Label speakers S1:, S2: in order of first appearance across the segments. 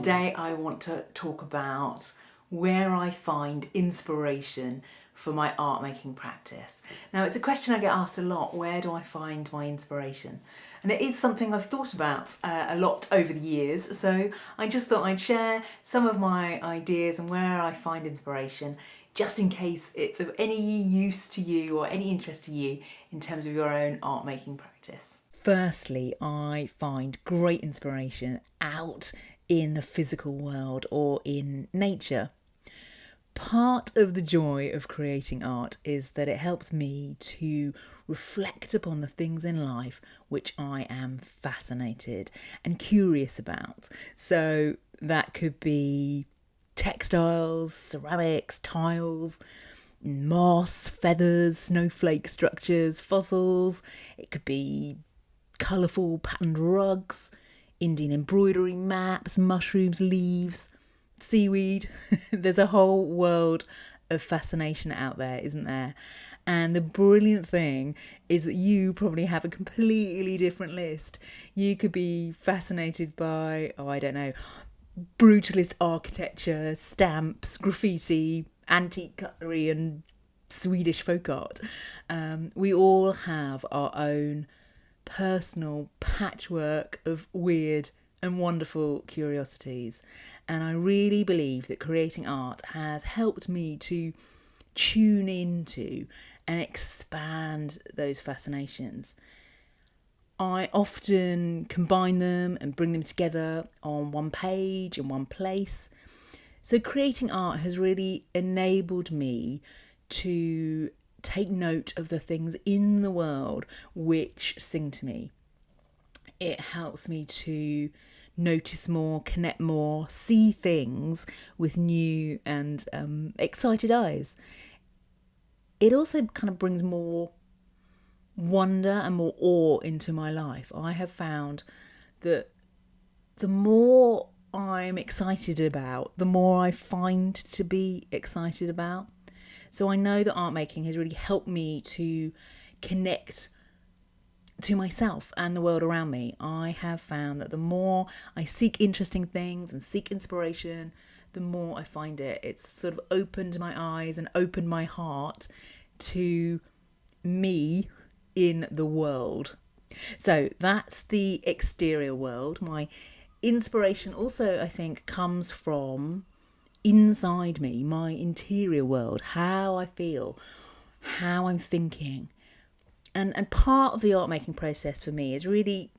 S1: Today I want to talk about where I find inspiration for my art making practice. Now, it's a question I get asked a lot: where do I find my inspiration? And it is something I've thought about a lot over the years, so I just thought I'd share some of my ideas and where I find inspiration, just in case it's of any use to you or any interest to you in terms of your own art making practice. Firstly, I find great inspiration out in the physical world or in nature. Part of the joy of creating art is that it helps me to reflect upon the things in life which I am fascinated and curious about. So that could be textiles, ceramics, tiles, moss, feathers, snowflake structures, fossils. It could be colourful patterned rugs, Indian embroidery maps, mushrooms, leaves, seaweed. There's a whole world of fascination out there, isn't there? And the brilliant thing is that you probably have a completely different list. You could be fascinated by, brutalist architecture, stamps, graffiti, antique cutlery and Swedish folk art. We all have our own personal patchwork of weird and wonderful curiosities, and I really believe that creating art has helped me to tune into and expand those fascinations. I often combine them and bring them together on one page in one place. So creating art has really enabled me to take note of the things in the world which sing to me. It helps me to notice more, connect more, see things with new and excited eyes. It also kind of brings more wonder and more awe into my life. I have found that the more I'm excited about, the more I find to be excited about. So I know that art making has really helped me to connect to myself and the world around me. I have found that the more I seek interesting things and seek inspiration, the more I find it. It's sort of opened my eyes and opened my heart to me in the world. So that's the exterior world. My inspiration also, I think, comes from inside me, my interior world, how I feel, how I'm thinking. And part of the art making process for me is really,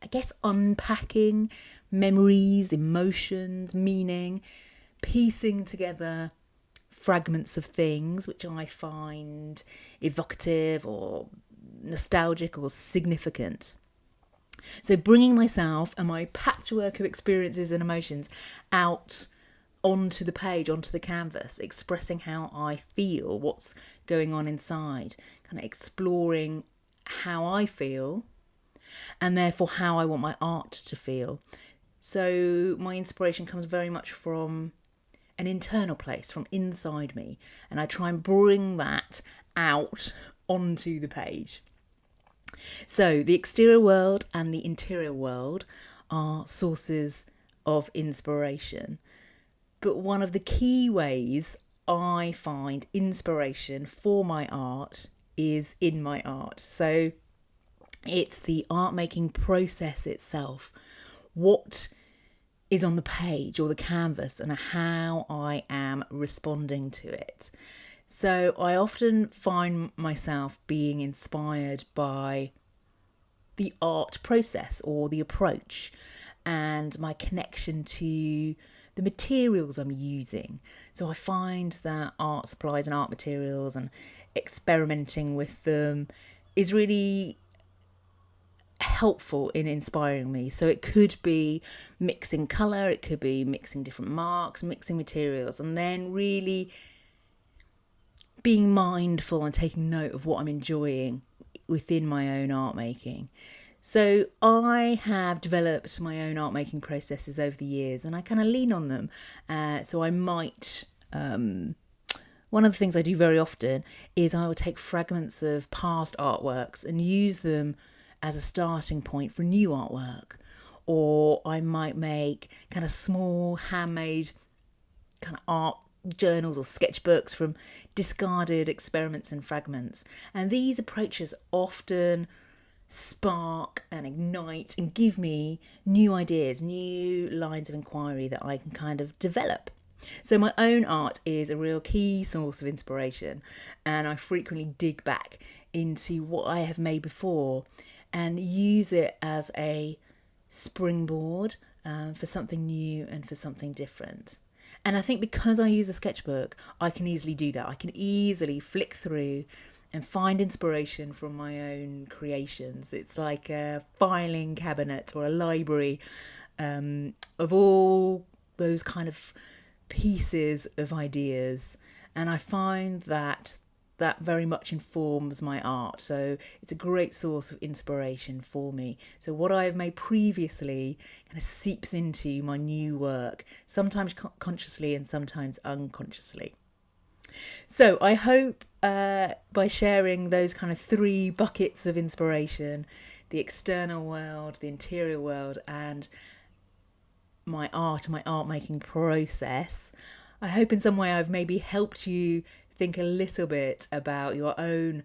S1: I guess, unpacking memories, emotions, meaning, piecing together fragments of things which I find evocative or nostalgic or significant. So bringing myself and my patchwork of experiences and emotions out onto the page, onto the canvas, expressing how I feel, what's going on inside, kind of exploring how I feel and therefore how I want my art to feel. So my inspiration comes very much from an internal place, from inside me, and I try and bring that out onto the page. So the exterior world and the interior world are sources of inspiration. But one of the key ways I find inspiration for my art is in my art. So it's the art making process itself. What is on the page or the canvas and how I am responding to it. So I often find myself being inspired by the art process or the approach and my connection to the materials I'm using. So I find that art supplies and art materials and experimenting with them is really helpful in inspiring me. So it could be mixing colour, it could be mixing different marks, mixing materials, and then really being mindful and taking note of what I'm enjoying within my own art making. So I have developed my own art making processes over the years and I kind of lean on them. So I might, one of the things I do very often is I will take fragments of past artworks and use them as a starting point for new artwork. or I might make kind of small handmade kind of art journals or sketchbooks from discarded experiments and fragments. And these approaches often spark and ignite and give me new ideas, new lines of inquiry that I can kind of develop. So my own art is a real key source of inspiration, and I frequently dig back into what I have made before and use it as a springboard for something new and for something different. And I think because I use a sketchbook, I can easily do that. I can easily flick through and find inspiration from my own creations. It's like a filing cabinet or a library of all those kind of pieces of ideas. And I find that very much informs my art. So it's a great source of inspiration for me. So what I have made previously kind of seeps into my new work, sometimes consciously and sometimes unconsciously. So I hope by sharing those kind of 3 buckets of inspiration, the external world, the interior world, and my art and my art making process, I hope in some way I've maybe helped you think a little bit about your own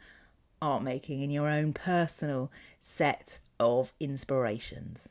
S1: art making and your own personal set of inspirations.